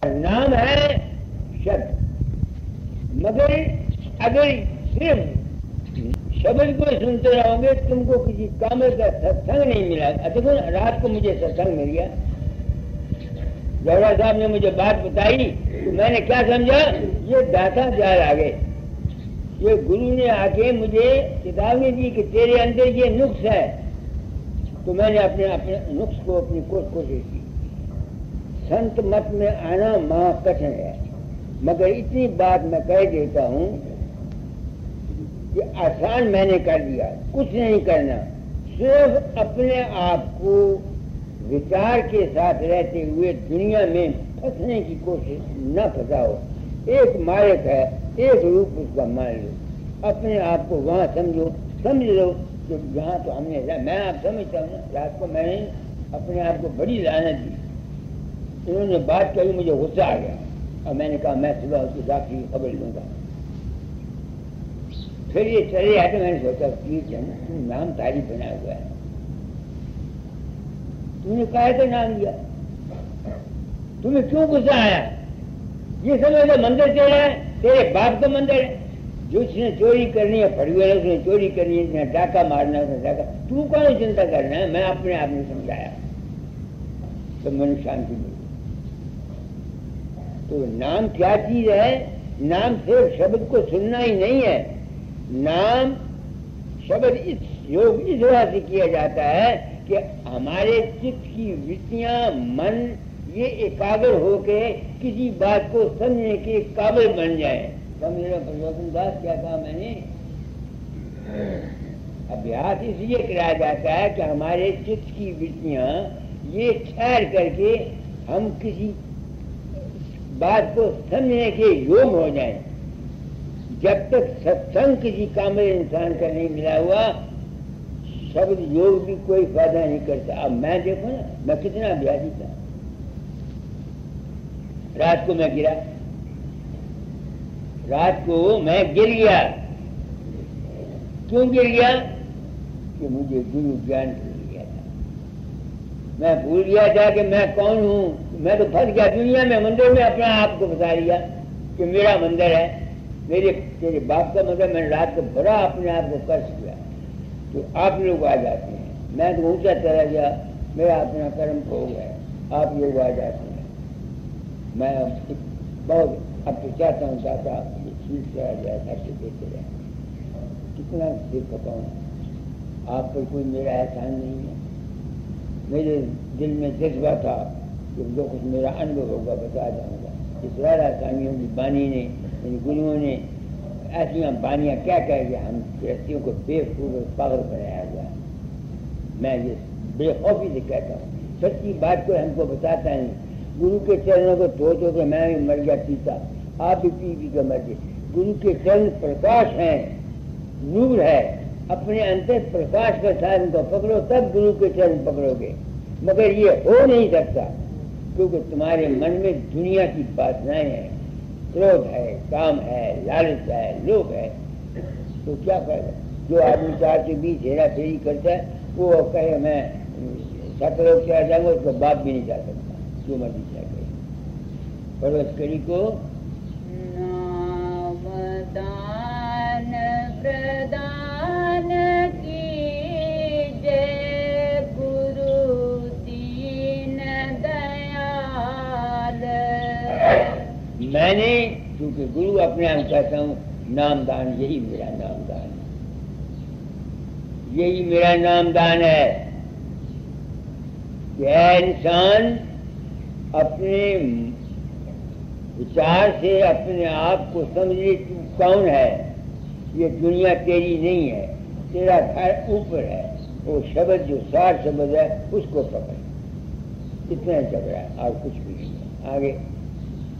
नाम है शब्द, मगर अगर सिर्फ शब्द को सुनते रहोगे तुमको किसी काम का सत्संग नहीं मिला। देखो रात को मुझे सत्संग मिल गया, जवरा साहब ने मुझे बात बताई तो मैंने क्या समझा, ये दाता जाल आ गए, ये गुरु ने आके मुझे चेतावनी दी कि तेरे अंदर ये नुक्स है। तो मैंने अपने नुक्स को अपनी कोशिश की। संत मत में आना महाकठिन है, मगर इतनी बात मैं कह देता हूं कि आसान मैंने कर दिया। कुछ नहीं करना, सिर्फ अपने आप को विचार के साथ रहते हुए दुनिया में फंसने की कोशिश न फंसाओ। एक मालिक है, एक रूप उसका मान लो, अपने आप को वहां समझ लो कि जहाँ तो हमने मैं आप समझता हूँ ना। रात को मैंने अपने आप को बड़ी लानत दी, इन्होंने बात कही, मुझे गुस्सा आ गया और मैंने कहा मैं सुबह उसकी साक्षी की खबर लूंगा। फिर ये चले आते, मैंने सोचा प्लीज नाम तारीफ बना हुआ है, तुमने कहा तो नाम दिया, तुम्हें क्यों गुस्सा आया? ये समझो मंदिर तेरा है, तेरे बाप का मंदिर है। जो उसने चोरी करनी है फटुआ, उसने चोरी करनी है, डाका मारना है डाका, तू कौन चिंता करना है? मैं अपने आप ने समझाया तो मन शांति मिली। तो नाम क्या चीज है? नाम सिर्फ शब्द को सुनना ही नहीं है। नाम शब्द इस योग इस वजह से किया जाता है कि हमारे चित्त की वृत्तियां, मन ये एकाग्र होके किसी बात को समझने के काबिल बन जाए। समझ लो प्रलोभन दास क्या कहा मैंने? अभ्यास इसलिए कराया जाता है कि हमारे चित्त की वृत्तियां ये ठहर करके हम किसी बात को समझने के योग हो जाए। जब तक सत्संग किसी कामिल इंसान का नहीं मिला हुआ, शब्द योग भी कोई फायदा नहीं करता। अब मैं देखो ना, मैं कितना अभ्यासी था। रात को मैं गिरा, रात को मैं गिर गया। क्यों गिर गया? कि मुझे गुरु ज्ञान भूल गया था। मैं भूल गया था कि मैं कौन हूं। मैं तो फंस गया दुनिया में, मंदिर में अपना आप को बता लिया कि मेरा मंदिर है, तेरे बाप का मंदिर। मैंने रात को बड़ा अपने आप को कष्ट किया। तो आप लोग आ जाते हैं, मैं तो ऊंचा चला गया, मेरा अपना कर्म खो गया, आप लोग आ जाते हैं। मैं बहुत अब तो चाहता हूँ दादा ठीक से आ जाए, ऐसे देते रहे। कितना सिर खपाऊँ, आप पर कोई मेरा एहसान नहीं है। मेरे दिल में जज्बा था कि जो कुछ मेरा अनुभव होगा बता जाऊँगा। इस राजा स्वामियों की बानी ने, इन गुरुओं ने ऐसी बानियाँ क्या कह दिया, हम गृहस्थियों को बेवकूफ पागल बनाया गया। मैं ये बेखौफी से कहता हूँ, सच्ची बात को हमको बताता नहीं। गुरु के चरणों को धो के मैं भी मर गया पीता, आप भी पी के मर गए। गुरु के चरण प्रकाश हैं, नूर है। अपने अंतर प्रकाश के साथ उनको पकड़ो, तब गुरु के चरण पकड़ोगे। मगर ये हो नहीं सकता क्योंकि तुम्हारे मन में दुनिया की वासनाएं हैं, क्रोध है, काम है, लालच है, लोभ है। तो क्या फायदा? जो आदमी 4 से 20 हेरा फेरी करता है वो कहे मैं सतलोक से आ जाऊंगा, उसका बाप भी नहीं जा सकता, जो मर्जी क्या कहे। परवस्करी को नामदान प्रदान कीजे गुरु दीन दयाल। मैंने क्योंकि गुरु अपने आप कहता हूँ नामदान, यही मेरा नामदान, यही मेरा नामदान है कि इंसान अपने विचार से अपने आप को समझे तू कौन है। ये दुनिया तेरी नहीं है, तेरा घर ऊपर है। वो शब्द जो सार शब्द है उसको पकड़, इतना झगड़ा है और कुछ भी नहीं है। आगे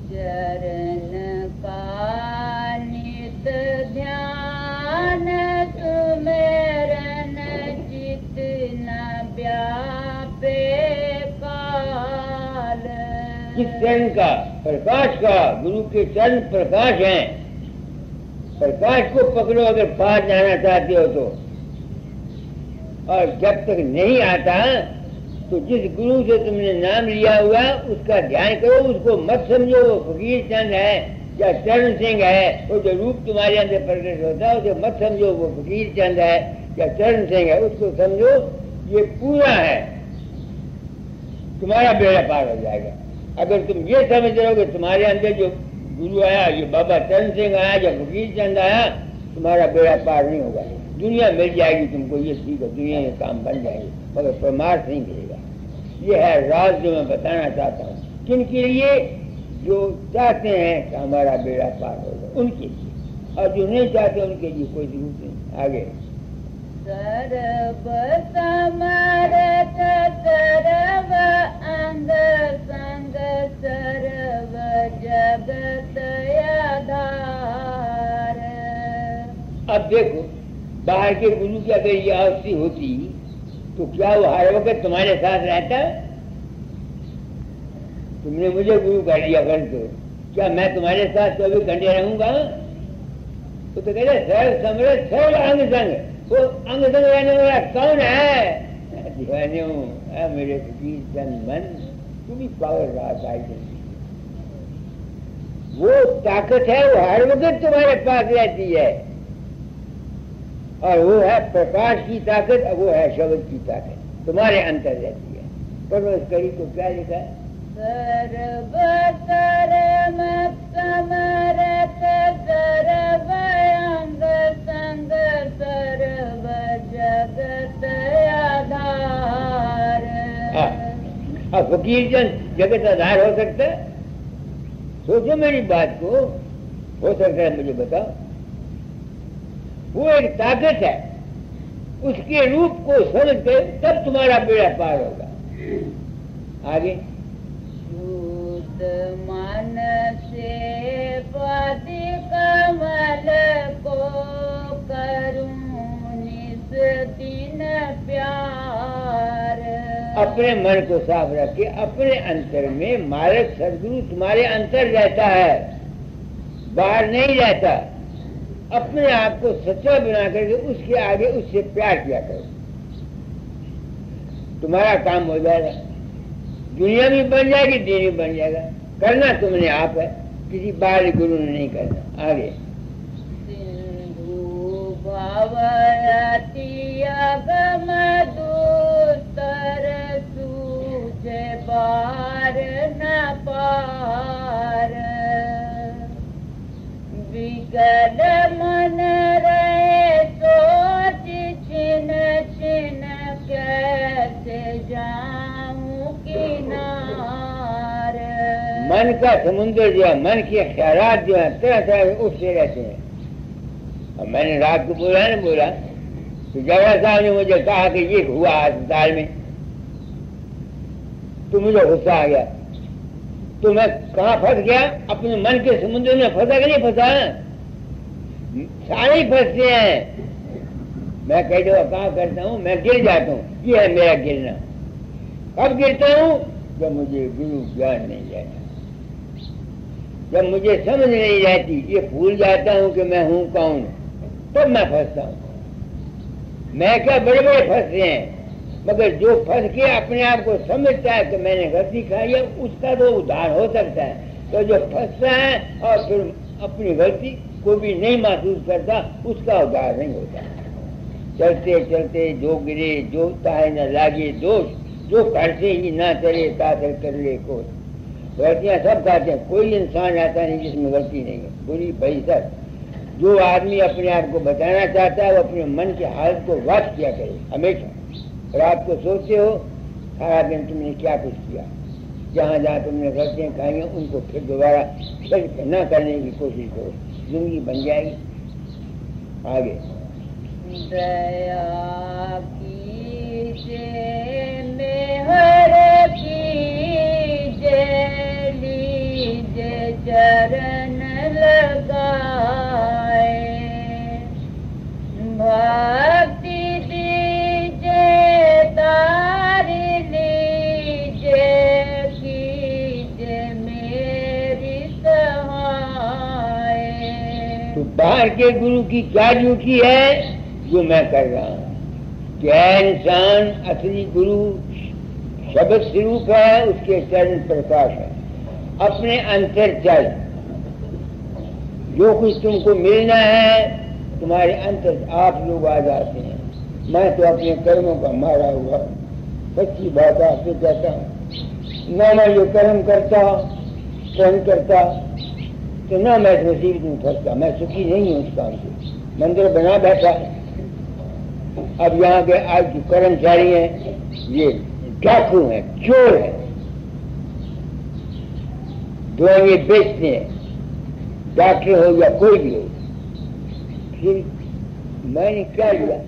चरण का नित ध्यान सुमेरन चित न व्यापे काल। किस चरण का? प्रकाश का। गुरु के चरण प्रकाश हैं, प्रकाश को पकड़ो अगर पार जाना चाहते हो तो। और जब तक नहीं आता तो जिस गुरु से तुमने नाम लिया हुआ उसका ध्यान करो, उसको मत समझो वो फकीर चंद है या चरण सिंह है। वो जो रूप तुम्हारे अंदर प्रकट होता है उसे मत समझो वो फकीर चंद है या चरण सिंह है, उसको समझो ये पूरा है, तुम्हारा बेड़ा पार हो जाएगा। अगर तुम ये समझ रहे हो कि तुम्हारे अंदर जो गुरु आया, ये बाबा चरण सिंह आया या फकीर चंद आया, तुम्हारा बेड़ा पार नहीं होगा। दुनिया मिल जाएगी तुमको, ये ठीक है, दुनिया में काम बन जाएगी, मगर परमार्थ नहीं मिलेगा। ये है राज जो मैं बताना चाहता हूँ। किन के लिए? जो चाहते हैं कि हमारा बेड़ा पार होगा, उनके लिए, और जो नहीं चाहते उनके लिए कोई जरूरत नहीं। आगे सर्व समर्थ सर्व अंग संग सर्व जगत आधार। अब देखो, बाहर के गुरु की अगर ये अवस्थी होती तो क्या वो हर वक्त तुम्हारे साथ रहता? तुमने मुझे गुरु कर लिया कर दो, क्या मैं तुम्हारे साथ 24 घंटे रहूंगा? तो कहते सर्व समर्थ सर्व अंग संग, वो अंग संग रहने वाला कौन है? दीवाने हूँ मेरे फकीर चंद मन, तुम ही पावर रहा। वो ताकत है, वो हर वक्त तुम्हारे पास रहती है, और वो है प्रकाश की ताकत, और वो है शब्द की ताकत, तुम्हारे अंतर रहती है। पर इस कड़ी को क्या लिखा है? सर्व सर्व समर्थ सर्व अंग संग सर्व जगत आधार। अब फकीर चंद जगत आधार हो सकता है? सोचो मेरी बात को, हो सकता है? मुझे बताओ। वो एक ताकत है, उसके रूप को समझ के तब तुम्हारा बेड़ा पार होगा। आगे मन से पद कमल को करूं निस दिन प्यार। अपने मन को साफ रखे, अपने अंतर में मालिक सदगुरु तुम्हारे अंतर रहता है, बाहर नहीं रहता। अपने आप को सच्चा बना करके उसके आगे उससे प्यार किया करो, तुम्हारा काम हो जाएगा। दुनिया भी बन जाएगी, दीन भी बन जाएगा। करना तुमने आप है, किसी बाहरी गुरु ने नहीं करना। आगे सिंधु भवती अगम दूतर सूझे बार न पार। विगत मन रहे सोच छिन छिन कैसे जाऊं किनार। मन का समुद्र जो है, मन के ख्यालात जो है तरह तरह के उठते रहते हैं। और मैंने रात को बोला ना बोला तो जवाहर साहब ने मुझे कहा कि ये हुआ अस्पताल में, तो मुझे गुस्सा आ गया। तो मैं कहाँ फंस गया? अपने मन के समुद्र में फंसा कि नहीं फंसा? सारे फंसते हैं। मैं कह दो कहाँ करता हूँ, मैं गिर जाता हूँ। ये है मेरा गिरना। कब गिरता हूँ? जब मुझे गुरु ज्ञान नहीं रहता, जब मुझे समझ नहीं रहती, ये भूल जाता हूँ कि मैं हूँ कौन, तब मैं फंसता हूँ। मैं क्या, बड़े बड़े फंसते हैं, मगर जो फंस के अपने आप को समझता है कि मैंने गलती खाई है, उसका तो उद्धार हो सकता है। तो जो फंसता है और फिर अपनी गलती को भी नहीं महसूस करता, उसका उद्धार नहीं होता। चलते चलते जो गिरे, जो ताहे न लागे दोष, जो करते ही ना चले तासर कर ले कोष। गलतियां सब करते हैं, कोई इंसान ऐसा नहीं जिसमें गलती नहीं है, बुरी भली सब। जो आदमी अपने आप को बताना चाहता है वो अपने मन की हालत को वाच किया करे हमेशा। रात को सोचते हो सारा दिन तुमने क्या कुछ किया, जहाँ जहाँ तुमने गलतियाँ खाई हैं उनको फिर दोबारा फिर न करने की कोशिश करो, जिंदगी बन जाएगी। आगे दया कीजे मेहर कीजे लीजे चरण लगाए। भक्ति दीजे तार लीजे कीजे मेरी सहाय। तो बाहर के गुरु की क्या ड्यूटी है जो मैं कर रहा हूँ? क्या इंसान असली गुरु शब्द स्वरूप है, उसके चरण प्रकाश है। अपने अंतर चल, जो कुछ तुमको मिलना है तुम्हारे अंतर आप लोग आ जाते हैं। मैं तो अपने कर्मों का मारा हुआ, सच्ची बात आपसे कहता हूँ। न मैं ये कर्म करता कौन करता तो ना मैं मुसीबत में फंसता। मैं सुखी नहीं हूँ उस काम से। मंदिर बना बैठा, अब यहाँ के आज जो कर्मचारी हैं ये डाकू हैं, चोर हैं, दवाइयाँ बेचते हैं, डॉक्टर हो या कोई भी हो। फिर मैंने क्या लिया?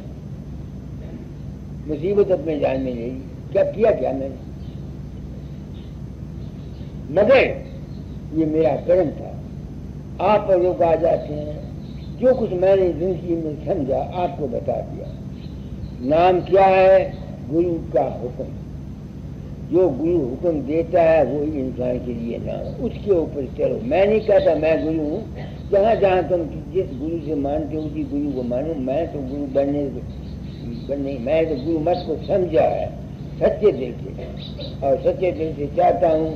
मुसीबत अपने जान में ले ली। क्या किया क्या मैंने? मगर ये मेरा कर्म था। आप लोग आ जाते हैं, जो कुछ मैंने जिंदगी में समझा आपको बता दिया। नाम क्या है? गुरु का हुक्म। जो गुरु हुक्म देता है वो ही इंसान के लिए नाम, उसके ऊपर चलो। मैं नहीं कहता मैं गुरु हूँ। जहाँ जहाँ तुम जिस गुरु से मानते हो उसी गुरु को मानो। मैं तो गुरु बनने मैं तो गुरु मत को समझा है सच्चे दिल से, और सच्चे दिल से चाहता हूँ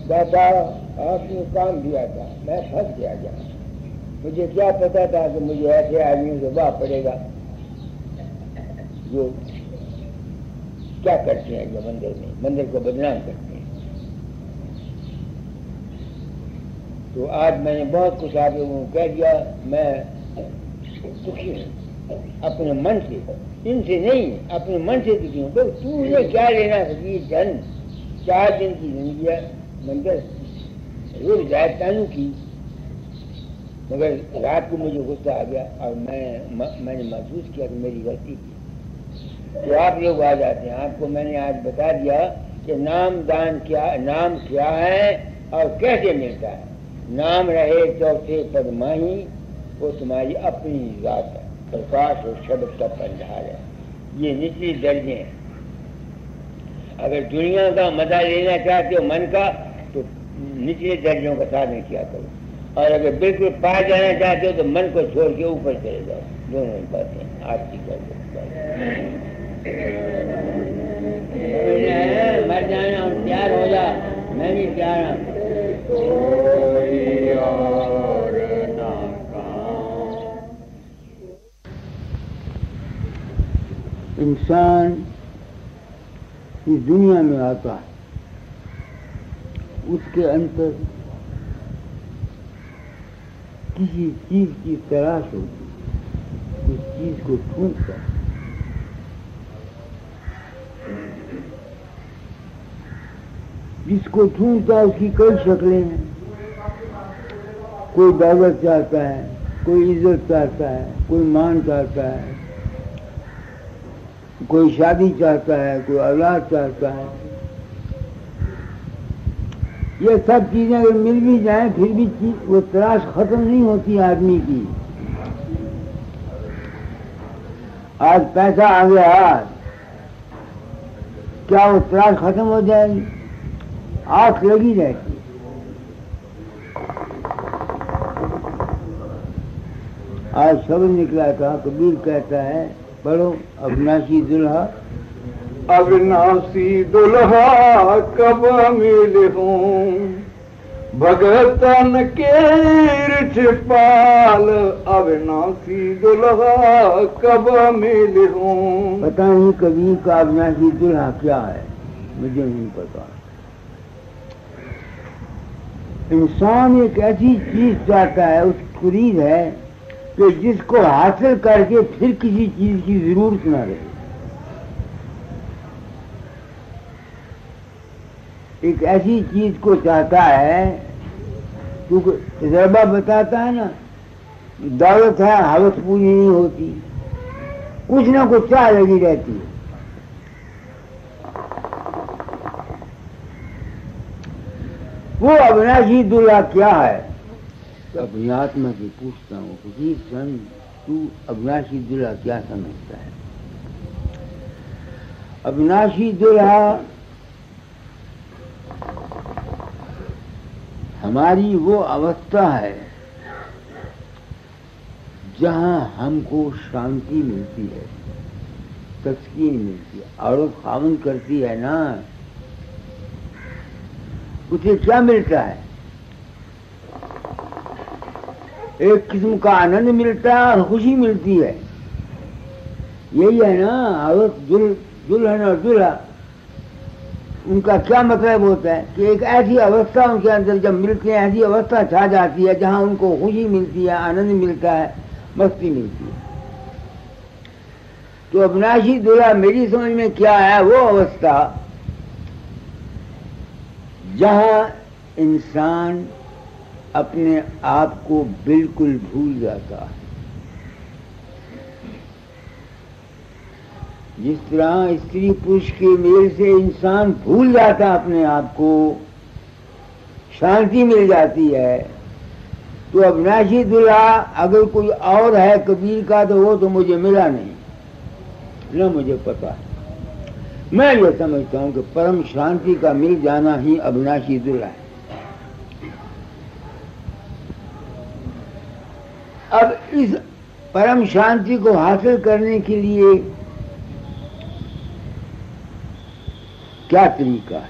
दादा आपने काम दिया था, मैं फंस गया क्या? मुझे क्या पता था कि मुझे ऐसे आदमियों से वाह पड़ेगा जो क्या करते हैं, जो मंदिर को बदनाम करते हैं। तो आज मैंने बहुत कुछ आप लोगों को कह दिया। मैं सुखी हूँ अपने मन से, इनसे नहीं, अपने मन से दुखी हूँ। तो तूने क्या लेना सकी? धन 4 दिन की जिंदगी है, मंदिर रोज जाए तानू की, मगर रात को मुझे गुस्सा आ गया और मैंने महसूस किया कि मेरी गलती थी। तो आप लोग आ जाते हैं। आपको मैंने आज बता दिया कि नाम दान क्या, नाम क्या है और कैसे मिलता है। नाम रहे चौथे पद माही, वो तुम्हारी अपनी जात है, प्रकाश और शब्द का भंडार है। ये निचले दर्जे हैं। अगर दुनिया का मजा लेना चाहते हो मन का तो निचले दर्जों का साधन किया करो, और अगर बिल्कुल पार जाना चाहते हो तो मन को छोड़ के ऊपर चले जाओ। दोनों बातें आपकी कर दो। मर जाना और प्यार हो जा, मैं भी प्यार हूँ। इंसान इस दुनिया में आता है, उसके अंदर किसी चीज की तलाश होती है, उस चीज को ढूंढता है। जिसको ढूंढता है उसकी कई शक्लें हैं। कोई दौलत चाहता है, कोई इज्जत चाहता है, कोई मान चाहता है, कोई शादी चाहता है, कोई औलाद चाहता है। ये सब चीजें अगर मिल भी जाए फिर भी वो तलाश खत्म नहीं होती आदमी की। आज पैसा आ गया, क्या वो तलाश खत्म हो जाएगी? आंख लगी रहती। आज शब्द निकला था, कबीर कहता है पढ़ो, अविनाशी दुल्हा। अविनाशी दुल्हा कब मिले हूँ, भगतन के रिछपाल। अविनाशी दुल्हा कब मिले हूँ। पता नहीं कबीर का अविनाशी दुल्हा क्या है, मुझे नहीं पता। इंसान एक ऐसी चीज चाहता है, उस खुरीद है कि जिसको हासिल करके फिर किसी चीज की जरूरत न रहे। एक ऐसी चीज को चाहता है, क्योंकि तजर्बा बताता है ना, दौलत है हालत पूरी नहीं होती, कुछ ना कुछ चाह लगी रहती है। वो अविनाशी दुल्हा क्या है? तो अपनी आत्मा से पूछता हूँ, कबीर सन तू अविनाशी दुल्हा क्या समझता है? अविनाशी दुल्हा हमारी वो अवस्था है जहाँ हमको शांति मिलती है, तस्कीन मिलती है। और खामन करती है ना उसे क्या मिलता है? एक किस्म का आनंद मिलता है और खुशी मिलती है। यही है ना दुल्हन और दूल्हा, उनका क्या मतलब होता है कि एक ऐसी अवस्था उनके अंदर जब मिलती है, ऐसी अवस्था छा जाती है जहां उनको खुशी मिलती है, आनंद मिलता है, मस्ती मिलती है। तो अविनाशी दूल्हा मेरी समझ में क्या है, वो अवस्था जहां इंसान अपने आप को बिल्कुल भूल जाता है। जिस तरह स्त्री पुरुष के मेल से इंसान भूल जाता है अपने आप को, शांति मिल जाती है। तो अविनाशी दूल्हा अगर कोई और है कबीर का, तो वो तो मुझे मिला नहीं, न मुझे पता है। मैं ये समझता हूं कि परम शांति का मिल जाना ही अविनाशी दूल्हा है। अब इस परम शांति को हासिल करने के लिए क्या तरीका है?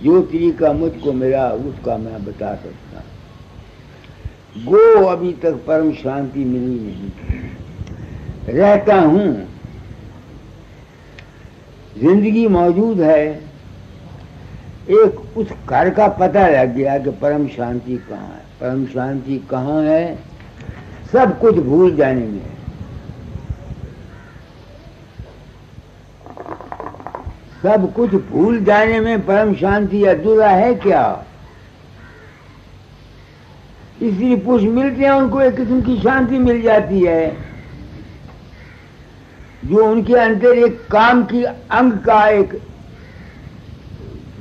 जो तरीका मुझको मिला उसका मैं बता सकता हूं। गो अभी तक परम शांति मिली नहीं, रहता हूं, जिंदगी मौजूद है, एक उस घर का पता लग गया कि परम शांति कहाँ है। परम शांति कहाँ है? सब कुछ भूल जाने में है। सब कुछ भूल जाने में परम शांति अधूरा है क्या? इसलिए पुरुष मिलते हैं, उनको एक किस्म की शांति मिल जाती है। जो उनके अंदर एक काम की अंग का एक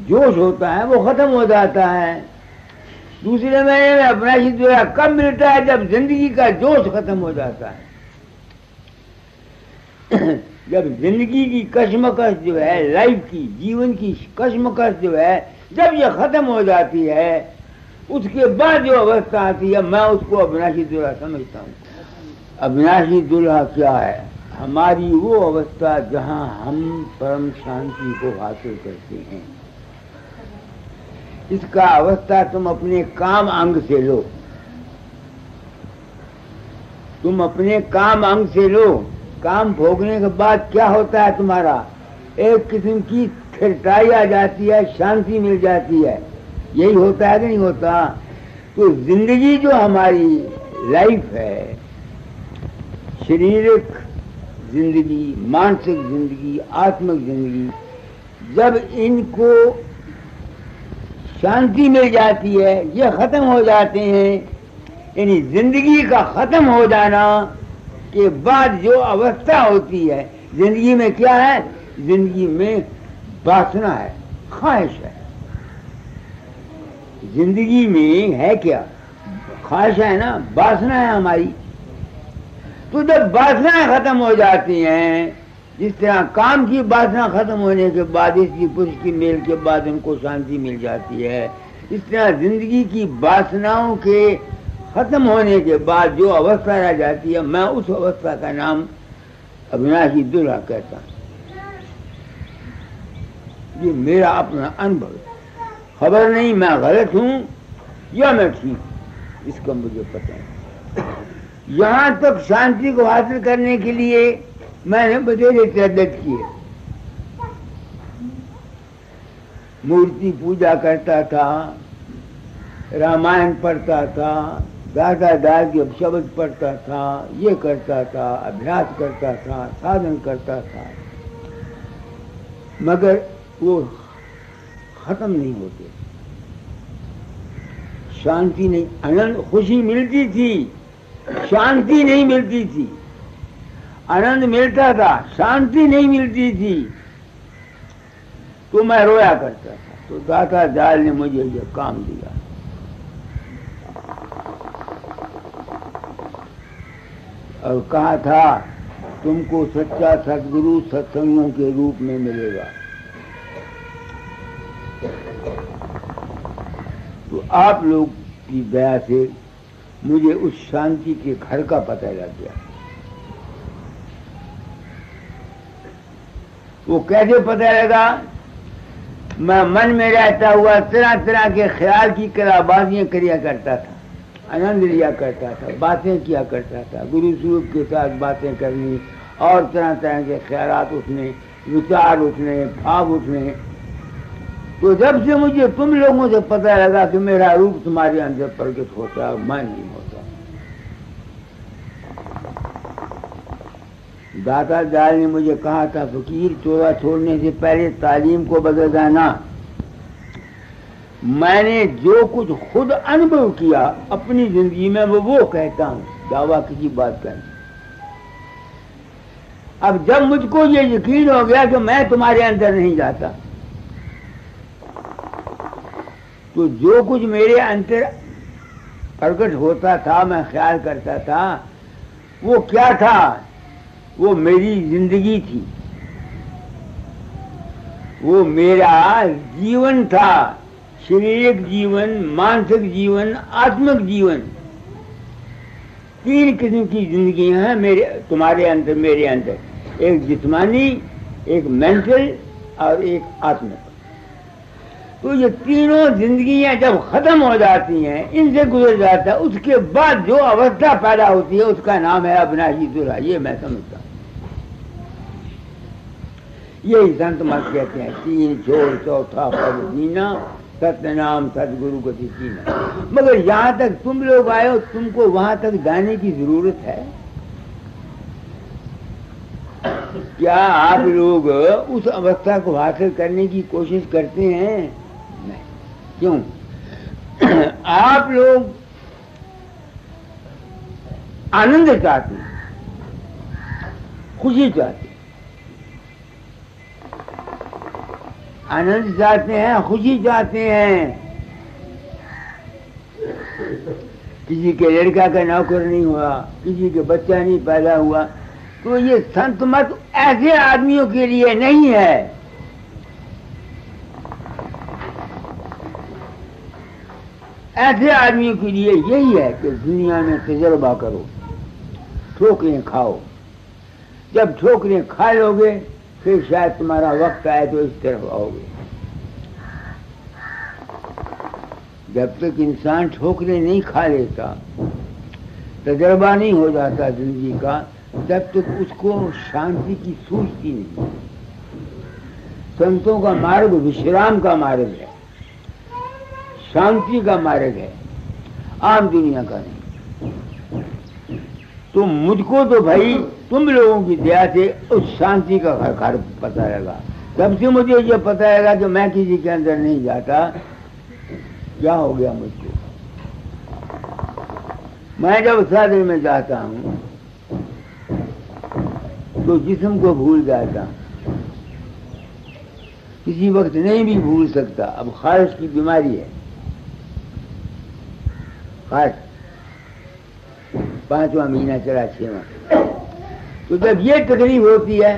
जोश होता है वो खत्म हो जाता है। दूसरे महीने में अविनाशी दूल्हा कब मिलता है? जब जिंदगी का जोश खत्म हो जाता है। जब जिंदगी की कश्मकश जो है, लाइफ की, जीवन की कश्मकश जो है, जब ये खत्म हो जाती है, उसके बाद जो अवस्था आती है, मैं उसको अविनाशी दूल्हा समझता हूँ। अविनाशी दूल्हा क्या है? हमारी वो अवस्था जहाँ हम परम शांति को हासिल करते हैं। इसका अवस्था तुम अपने काम अंग से लो, तुम अपने काम अंग से लो। काम भोगने के बाद क्या होता है तुम्हारा? एक किस्म की स्थिरताई आ जाती है, शांति मिल जाती है। यही होता है कि नहीं होता? तो जिंदगी जो हमारी लाइफ है, शारीरिक जिंदगी, मानसिक जिंदगी, आत्मिक जिंदगी, जब इनको शांति मिल जाती है, ये खत्म हो जाते हैं, यानी जिंदगी का खत्म हो जाना के बाद जो अवस्था होती है, जिंदगी में क्या है? जिंदगी में वासना है, ख्वाहिश है। जिंदगी में है क्या? ख्वाहिश है ना, वासना है हमारी। तो जब वासनाएं खत्म हो जाती हैं, जिस तरह काम की वासना खत्म होने के बाद, इसकी पुरुष की मेल के बाद उनको शांति मिल जाती है, इस तरह जिंदगी की वासनाओं के खत्म होने के बाद जो अवस्था रह जाती है, मैं उस अवस्था का नाम अविनाशी दूल्हा कहता हूं। ये मेरा अपना अनुभव है। खबर नहीं मैं गलत हूं या मैं ठीक, इसका मुझे पता है। यहां तक शांति को हासिल करने के लिए मैंने बतेरे तद्दत किए। मूर्ति पूजा करता था, रामायण पढ़ता था, दादा दादी शब्द पढ़ता था, ये करता था, अभ्यास करता था, साधन करता था, मगर वो खत्म नहीं होते। शांति नहीं, आनंद खुशी मिलती थी, शांति नहीं मिलती थी। आनंद मिलता था, शांति नहीं मिलती थी। तो मैं रोया करता था। तो दाता दाल ने मुझे ये काम दिया। और कहा था तुमको सच्चा सदगुरु सत्संगों के रूप में मिलेगा। तो आप लोग की दया से मुझे उस शांति के घर का पता लग गया। वो कैसे पता लगा? मैं मन में रहता हुआ तरह तरह के ख्याल की कलाबाजियां किया करता था, आनंद लिया करता था, बातें किया करता था, गुरु स्वरूप के साथ बातें करनी और तरह तरह के ख्यालात उठने, विचार उठने, भाव उठने। तो जब से मुझे तुम लोगों से पता लगा कि मेरा रूप तुम्हारे अंदर प्रकट होता, मैं नहीं होता। दाता जाल ने मुझे कहा था, फकीर चोरा छोड़ने से पहले तालीम को बदल जाना। मैंने जो कुछ खुद अनुभव किया अपनी जिंदगी में वो कहता हूं, दावा किसी बात का नहीं। अब जब मुझको ये यकीन हो गया कि मैं तुम्हारे अंदर नहीं जाता, तो जो कुछ मेरे अंदर प्रकट होता था, मैं ख्याल करता था, वो क्या था? वो मेरी जिंदगी थी, वो मेरा जीवन था। शारीरिक जीवन, मानसिक जीवन, आत्मिक जीवन, तीन किस्म की जिंदगियां हैं मेरे तुम्हारे अंदर, मेरे अंदर। एक जिस्मानी, एक मेंटल और एक आत्मिक। तो ये तीनों जिंदगियां जब खत्म हो जाती हैं, इनसे गुजर जाता है, उसके बाद जो अवस्था पैदा होती है उसका नाम है अविनाशी दुल्हा। ये मैं समझता हूँ। यही संत मत कहते हैं, तीन छोड़ चौथा पद जीना, सत्य नाम सदगुरु को जीना। मगर यहाँ तक तुम लोग आए हो, तुमको वहां तक जाने की जरूरत है क्या? आप लोग उस अवस्था को हासिल करने की कोशिश करते हैं? नहीं। क्यों? आप लोग आनंद चाहते हैं, खुशी चाहते हैं, आनंद चाहते हैं, खुशी चाहते हैं। किसी के लड़का का नौकर नहीं हुआ, किसी के बच्चा नहीं पैदा हुआ, तो ये संत मत ऐसे आदमियों के लिए नहीं है। ऐसे आदमियों के लिए यही है कि दुनिया में तजर्बा करो, ठोकरें खाओ। जब ठोकरें खा लोगे फिर शायद तुम्हारा वक्त आए तो इस तरफ आओगे। जब तक इंसान ठोकरें नहीं खा लेता, तजर्बा नहीं हो जाता जिंदगी का, तब तक उसको शांति की सूझती नहीं। संतों का मार्ग विश्राम का मार्ग है, शांति का मार्ग है, आम दुनिया का नहीं। तो मुझको तो भाई तुम लोगों की दया से उस शांति का घर पता लगा। तब से मुझे ये पता लगा कि मैं किसी के अंदर नहीं जाता। क्या हो गया मुझको? मैं जब साधन में जाता हूँ तो जिस्म को भूल जाता हूँ, किसी वक्त नहीं भी भूल सकता। अब खारिश की बीमारी है, खारिश 5वां महीना चला, 6वां। तो जब ये तकलीफ होती है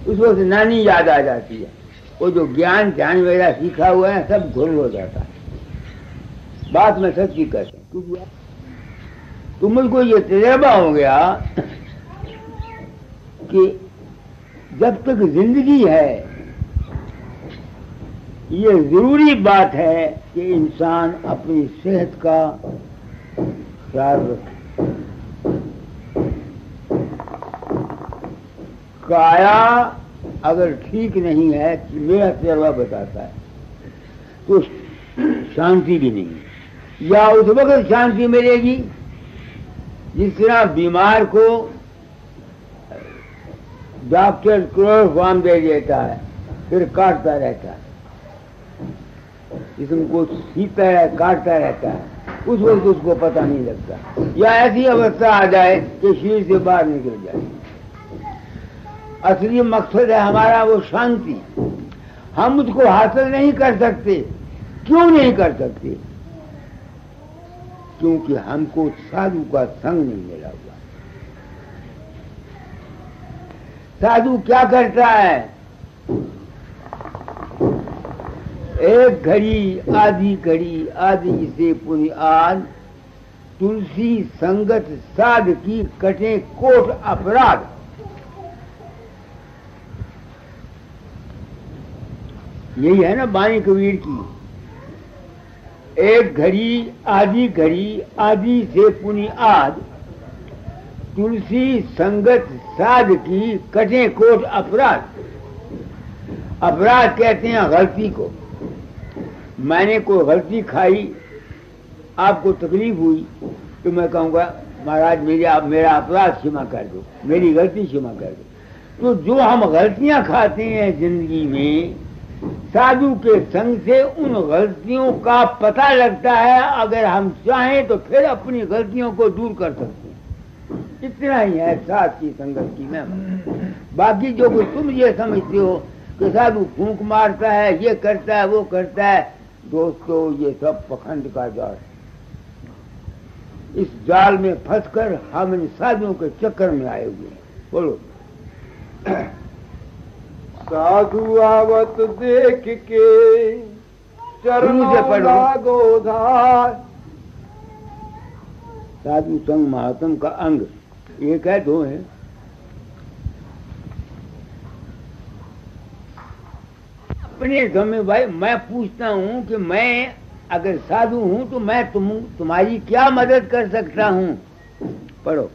उस वक्त नानी याद आ जाती है। वो जो ज्ञान ध्यान वगैरह सीखा हुआ है सब घुल हो जाता है। बात मैं सच्ची कहता हूँ। तो मुझको ये तजर्बा हो गया कि जब तक जिंदगी है, ये जरूरी बात है कि इंसान अपनी सेहत का ख्याल रखे। काया अगर ठीक नहीं है, मेरा तजर्बा बताता है, तो शांति भी नहीं है। या उस वक्त शांति मिलेगी जिस तरह बीमार को डॉक्टर क्लोरोफॉर्म दे देता है, फिर काटता रहता है, जिसम को सीता है, काटता रहता है, उस वक्त उसको पता नहीं लगता। या ऐसी अवस्था आ जाए कि शरीर से बाहर निकल जाए। असली मकसद है हमारा वो शांति। हम उसको हासिल नहीं कर सकते। क्यों नहीं कर सकते? क्योंकि हमको साधु का संग नहीं मिला हुआ। साधु क्या करता है? एक घड़ी आदि से पुनि आद, तुलसी संगत साध की कटे कोट अपराध। यही है ना वाणी कबीर की, एक घड़ी आदि से पुनि आद, तुलसी संगत साध की कटे कोट अपराध। अपराध कहते हैं गलती को। मैंने कोई गलती खाई, आपको तकलीफ हुई, तो मैं कहूँगा महाराज मेरा अपराध क्षमा कर दो, मेरी गलती क्षमा कर दो। तो जो हम गलतियां खाते हैं जिंदगी में, साधु के संग से उन गलतियों का पता लगता है। अगर हम चाहें तो फिर अपनी गलतियों को दूर कर सकते हैं। इतना ही है साथ की संगत की महिमा। बाकी जो कुछ तुम ये समझते हो कि साधु फूंक मारता है, ये करता है, वो करता है, दोस्तों ये सब पखंड का जाल है। इस जाल में फंसकर हम इन साधुओं के चक्कर में आए हुए हैं। बोलो। साधु आवत देख के चरणों लागो धार। साधु संग महात्म का अंग एक है, दो है? अपने समय भाई मैं पूछता हूँ कि मैं अगर साधु हूँ तो मैं तुम्हारी क्या मदद कर सकता हूँ? पढ़ो।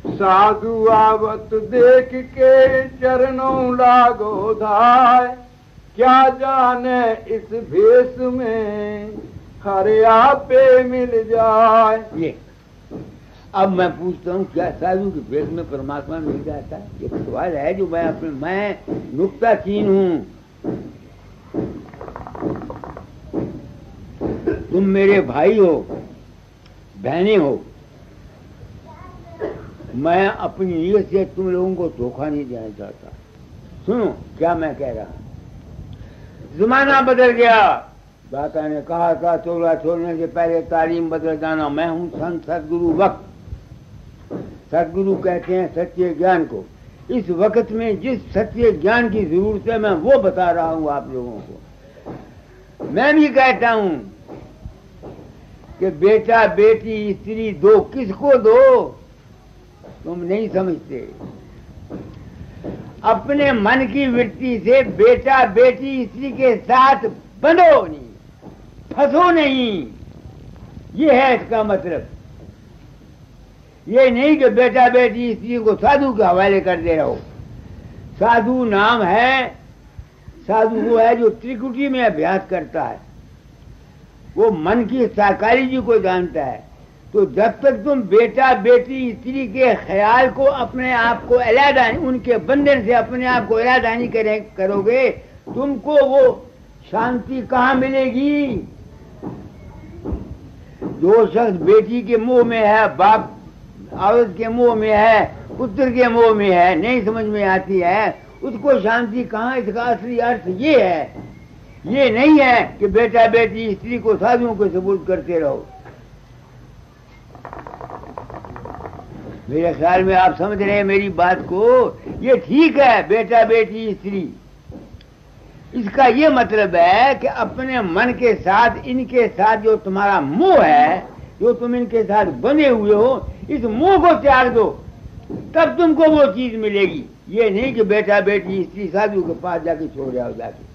साधु आवत देख के चरणों लागो धाय, क्या जाने इस भेष में हरे आपे मिल जाए। ये अब मैं पूछता हूँ, क्या साधु के भेष में परमात्मा मिल जाता है? ये सवाल है जो मैं नुक्ताचीन हूँ। तुम मेरे भाई हो, बहनें हो, मैं अपनी नीयत से तुम लोगों को धोखा नहीं देना चाहता। सुनो क्या मैं कह रहा हूं। जमाना बदल गया। दाता ने कहा था चोला छोड़ने से पहले तालीम बदल जाना। मैं हूं संत सदगुरु वक्त। सदगुरु कहते हैं सच्चे ज्ञान को। इस वक्त में जिस सच्चे ज्ञान की जरूरत है मैं वो बता रहा हूं आप लोगों को। मैं भी कहता हूं कि बेटा बेटी स्त्री दो, किसको दो? तुम नहीं समझते। अपने मन की वृत्ति से बेटा बेटी स्त्री के साथ बंधो नहीं, फंसो नहीं। ये है इसका मतलब। ये नहीं कि बेटा बेटी स्त्री को साधु के हवाले कर दे रहो। साधु नाम है, साधु वो है जो त्रिकुटी में अभ्यास करता है, वो मन की साकारी जी को जानता है। तो जब तक तुम बेटा बेटी स्त्री के ख्याल को अपने आप को अलहदा, उनके बंधन से अपने आप को अलहदा नहीं करोगे, तुमको वो शांति कहाँ मिलेगी? जो शख्स बेटी के मुंह में है, बाप औरत के मुंह में है, पुत्र के मुंह में है, नहीं समझ में आती है, उसको शांति कहाँ? इसका असली अर्थ ये है, ये नहीं है कि बेटा बेटी स्त्री को साधुओं को सबूत करते रहो। मेरे ख्याल में आप समझ रहे हैं मेरी बात को। ये ठीक है बेटा बेटी स्त्री, इसका ये मतलब है कि अपने मन के साथ, इनके साथ जो तुम्हारा मोह है, जो तुम इनके साथ बने हुए हो, इस मोह को त्याग दो, तब तुमको वो चीज मिलेगी। ये नहीं कि बेटा बेटी स्त्री साधु के पास जाके छोड़ जाओ। जाके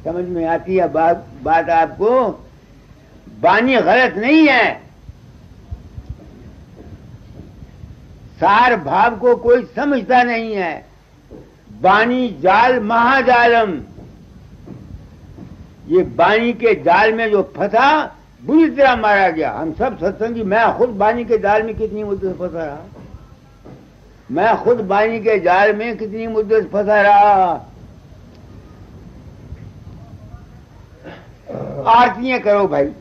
समझ में आती है बात आपको? बानी गलत नहीं है, सार भाव को कोई समझता नहीं है। बानी जाल महाजालम, ये बानी के जाल में जो फंसा बुरी तरह मारा गया। हम सब सत्संगी, मैं खुद बानी के जाल में कितनी मुद्दत फंसा रहा, मैं खुद बानी के जाल में कितनी मुद्दत फंसा रहा। आरतियां करो भाई।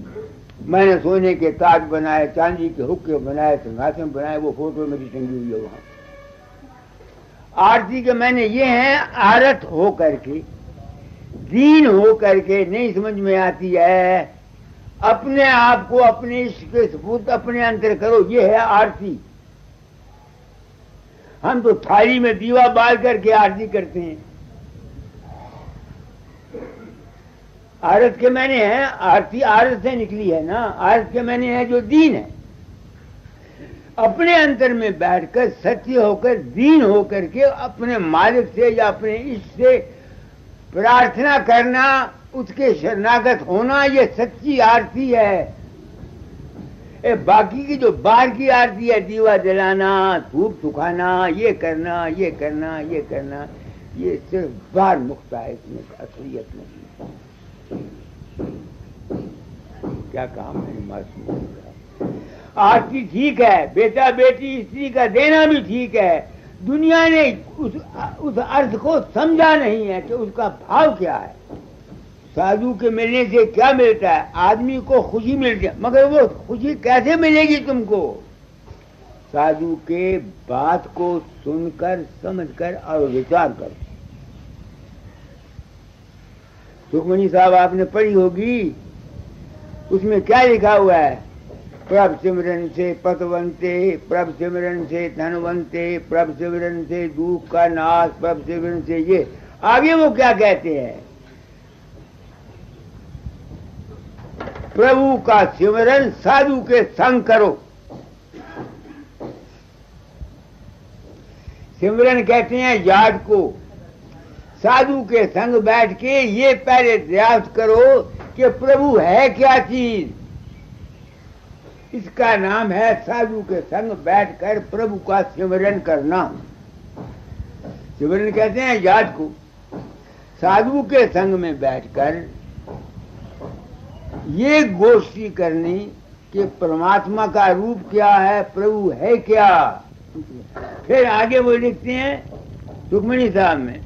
मैंने सोने के ताज बनाए, चांदी के हुक्के बनाए, सिंहासन बनाए, वो फोटो मेरी टंगी हुई है वहां। आरती के मैंने ये है आरत हो करके, दीन हो करके, नहीं समझ में आती है, अपने आप को अपने इश्क के सपूत अपने अंतर करो, ये है आरती। हम तो थाली में दीवा बाल करके आरती करते हैं। आरत के मैंने है, आरती आरत से निकली है ना, आरत के मैंने है जो दीन है। अपने अंतर में बैठकर सत्य होकर, दीन होकर के अपने मालिक से या अपने इष्ट से प्रार्थना करना, उसके शरणागत होना, ये सच्ची आरती है। बाकी की जो बाहर की आरती है, दीवा जलाना, धूप सुखाना, ये करना, ये करना, ये करना, ये सिर्फ बाहर मुक्ता है, इसमें असलियत नहीं। क्या काम है मासूम? आरती ठीक है, बेटा बेटी स्त्री का देना भी ठीक है, दुनिया ने उस अर्थ को समझा नहीं है कि उसका भाव क्या है। साधु के मिलने से क्या मिलता है? आदमी को खुशी मिलती है, मगर वो खुशी कैसे मिलेगी तुमको? साधु के बात को सुनकर, समझकर और विचार कर। सुखमणि साहब आपने पढ़ी होगी, उसमें क्या लिखा हुआ है? प्रभ सिमरन से पतवंते, प्रभ सिमरन से धनवंते, प्रभ सिमरन से दुख का नाश, प्रभ सिमरन से ये। आगे वो क्या कहते हैं? प्रभु का सिमरन साधु के संग करो। सिमरन कहते हैं याद को। साधु के संग बैठ के ये पहले दरियाफ्त करो कि प्रभु है क्या चीज। इसका नाम है साधु के संग बैठकर प्रभु का सिमरन करना। सिमरन कहते हैं याद को। साधु के संग में बैठकर ये गोष्ठी करनी कि परमात्मा का रूप क्या है, प्रभु है क्या। फिर आगे वो लिखते हैं सुखमणि साहब में,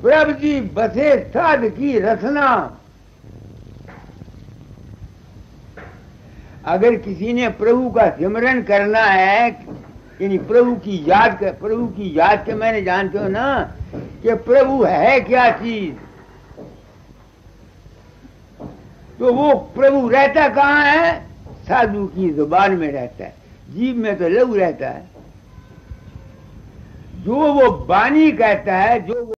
प्रभु जी बसे साध की रचना। अगर किसी ने प्रभु का सिमरन करना है, यानी प्रभु की याद के मैंने जानते हो ना कि प्रभु है क्या चीज, तो वो प्रभु रहता कहाँ है? साधु की जुबान में रहता है, जीव में तो लघु रहता है। जो वो वाणी कहता है, जो